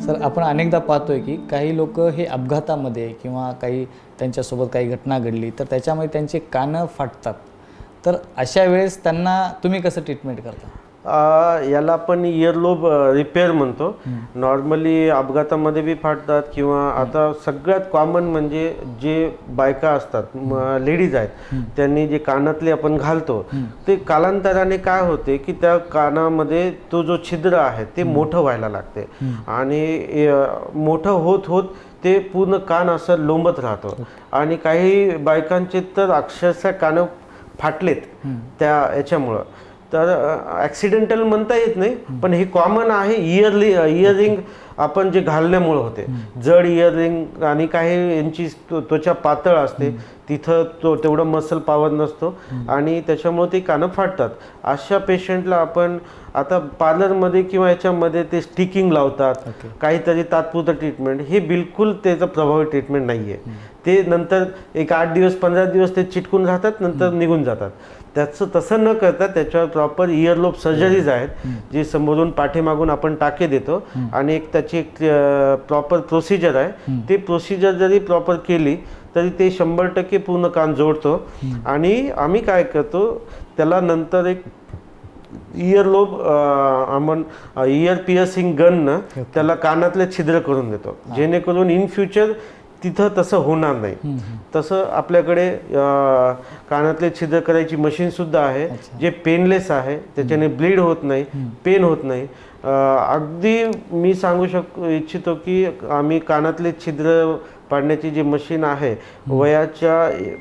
Sir आपण अनेकदा पाहतोय की काही लोक हे अपघातामध्ये किंवा काही त्यांच्यासोबत काही घटना घडली तर त्याच्यामध्ये त्यांचे कानं फाटतात, तर अशा वेळेस त्यांना तुम्ही कसं ट्रीटमेंट करता? याला आपण इयरलोब रिपेअर म्हणतो. नॉर्मली अपघातामध्ये बी फाटतात किंवा आता सगळ्यात कॉमन म्हणजे जे बायका असतात, लेडीज आहेत, त्यांनी जे कानातले आपण घालतो ते कालांतराने काय होते की त्या कानामध्ये तो जो छिद्र आहे ते मोठं व्हायला लागते आणि मोठं होत होत ते पूर्ण कान असं लोंबत राहतो आणि काही बायकांचे तर अक्षरशः कानं फाटलेत त्या याच्यामुळं. तर ॲक्सिडेंटल म्हणता येत नाही, पण हे कॉमन आहे. इयरिंग आपण जे घालण्यामुळे होते, जड इयरिंग आणि काही यांची त्वचा पातळ असते, तिथं तेवढं मसल पॉवर नसतो आणि त्याच्यामुळे ते कानं फाटतात. अशा पेशंटला आपण आता पार्लरमध्ये किंवा याच्यामध्ये ते स्टिकिंग लावतात, काहीतरी तात्पुरतं ट्रीटमेंट, हे बिलकुल त्याचं प्रभावी ट्रीटमेंट नाही आहे. ते नंतर एक 8 दिवस 15 दिवस ते चिटकून राहतात, नंतर निघून जातात. त्याचं तसं न करता त्याच्यावर प्रॉपर इयरलोब सर्जरीज आहेत, जे समोरून पाठीमागून आपण टाके देतो आणि एक त्याची एक प्रॉपर प्रोसिजर आहे. ते प्रोसिजर जरी प्रॉपर केली तरी ते 100% पूर्ण कान जोडतो. आणि आम्ही काय करतो, त्याला नंतर एक इयरलोब आपण इयर पिअर्सिंग गननं त्याला कानातले छिद्र करून देतो, जेणेकरून इन फ्युचर तिथं तसं होणार नाही. तसं आपल्याकडे कानातले छिद्र करायची मशीनसुद्धा आहे, जे पेनलेस आहे, त्याच्याने ब्लीड होत नाही, पेन होत नाही. अगदी मी सांगू इच्छितो की आम्ही कानातले छिद्र पाडण्याची जी मशीन आहे, वयाच्या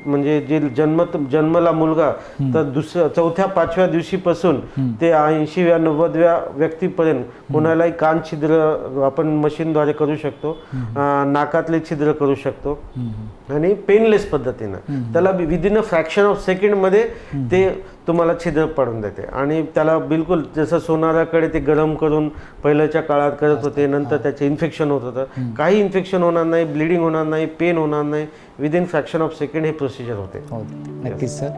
म्हणजे जे जन्मला मुलगा तर 4-5व्या दिवशीपासून ते 80व्या 90व्या व्यक्तीपर्यंत कोणालाही कान छिद्र आपण मशीनद्वारे करू शकतो, नाकातले छिद्र करू शकतो आणि पेनलेस पद्धतीनं त्याला विदिन अ फ्रॅक्शन ऑफ सेकंडमध्ये ते तुम्हाला छिद्र पाडून देते. आणि त्याला बिलकुल जसं सोनाराकडे ते गरम करून पहिल्याच्या काळात करत होते, नंतर त्याचे इन्फेक्शन होत होतं, काही इन्फेक्शन होणार नाही, ब्लिडिंग होणार नाही, पेन होणार नाही, विदिन फ्रॅक्शन ऑफ सेकंड हे प्रोसिजर होते. नक्कीच सर.